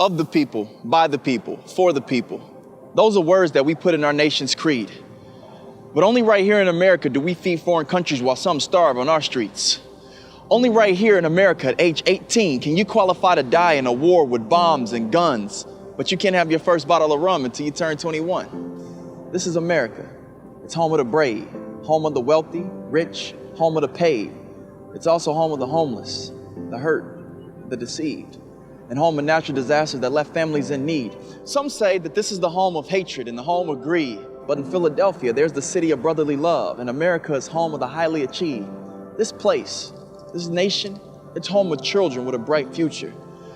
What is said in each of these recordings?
Of the people, by the people, for the people. Those are words that we put in our nation's creed. But only right here in America do we feed foreign countries while some starve on our streets. Only right here in America at age 18 can you qualify to die in a war with bombs and guns, but you can't have your first bottle of rum until you turn 21. This is America. It's home of the brave, home of the wealthy, rich, home of the paid. It's also home of the homeless, the hurt, the deceived, and home of natural disasters that left families in need. Some say that this is the home of hatred and the home of greed. But in Philadelphia, there's the city of brotherly love, and America is home of the highly achieved. This place, this nation, it's home of children with a bright future.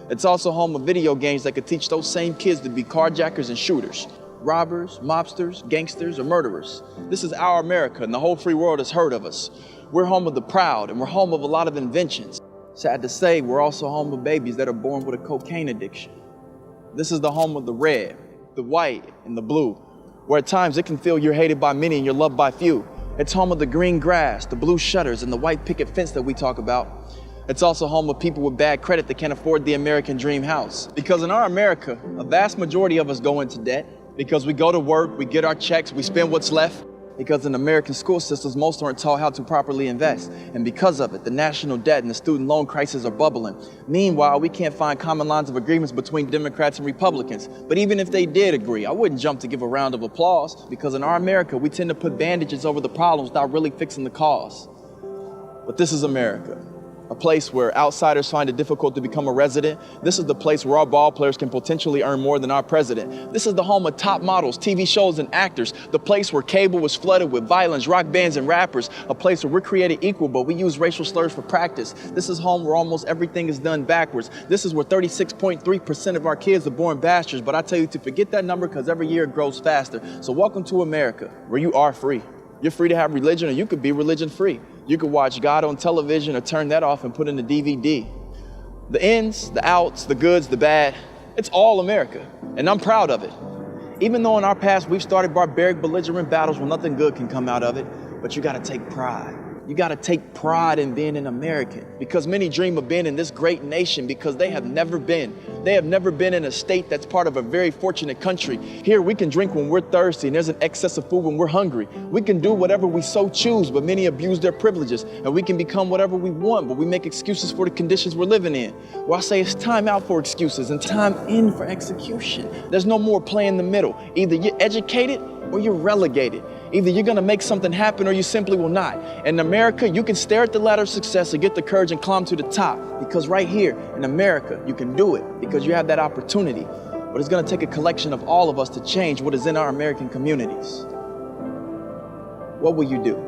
It's also home of video games that could teach those same kids to be carjackers and shooters, robbers, mobsters, gangsters, or murderers. This is our America, and the whole free world has heard of us. We're home of the proud, and we're home of a lot of inventions. Sad to say, we're also home of babies that are born with a cocaine addiction. This is the home of the red, the white, and the blue, where at times it can feel you're hated by many and you're loved by few. It's home of the green grass, the blue shutters, and the white picket fence that we talk about. It's also home of people with bad credit that can't afford the American dream house. Because in our America, a vast majority of us go into debt because we go to work, we get our checks, we spend what's left. Because in American school systems, most aren't taught how to properly invest. And because of it, the national debt and the student loan crisis are bubbling. Meanwhile, we can't find common lines of agreements between Democrats and Republicans. But even if they did agree, I wouldn't jump to give a round of applause, because in our America, we tend to put bandages over the problems without really fixing the cause. But this is America. A place where outsiders find it difficult to become a resident. This is the place where our ball players can potentially earn more than our president. This is the home of top models, TV shows, and actors. The place where cable was flooded with violence, rock bands, and rappers. A place where we're created equal, but we use racial slurs for practice. This is home where almost everything is done backwards. This is where 36.3% of our kids are born bastards. But I tell you to forget that number, because every year it grows faster. So welcome to America, where you are free. You're free to have religion, or you could be religion free. You could watch God on television or turn that off and put in a DVD. The ins, the outs, the goods, the bad, it's all America, and I'm proud of it. Even though in our past we've started barbaric, belligerent battles where nothing good can come out of it, but you gotta take pride. You gotta take pride in being an American, because many dream of being in this great nation because they have never been. They have never been in a state that's part of a very fortunate country. Here we can drink when we're thirsty and there's an excess of food when we're hungry. We can do whatever we so choose, but many abuse their privileges. And we can become whatever we want, but we make excuses for the conditions we're living in. Well, I say it's time out for excuses and time in for execution. There's no more play in the middle. Either you're educated or you're relegated. Either you're gonna make something happen or you simply will not. In America, you can stare at the ladder of success and get the courage and climb to the top, because right here in America, you can do it because you have that opportunity. But it's gonna take a collection of all of us to change what is in our American communities. What will you do?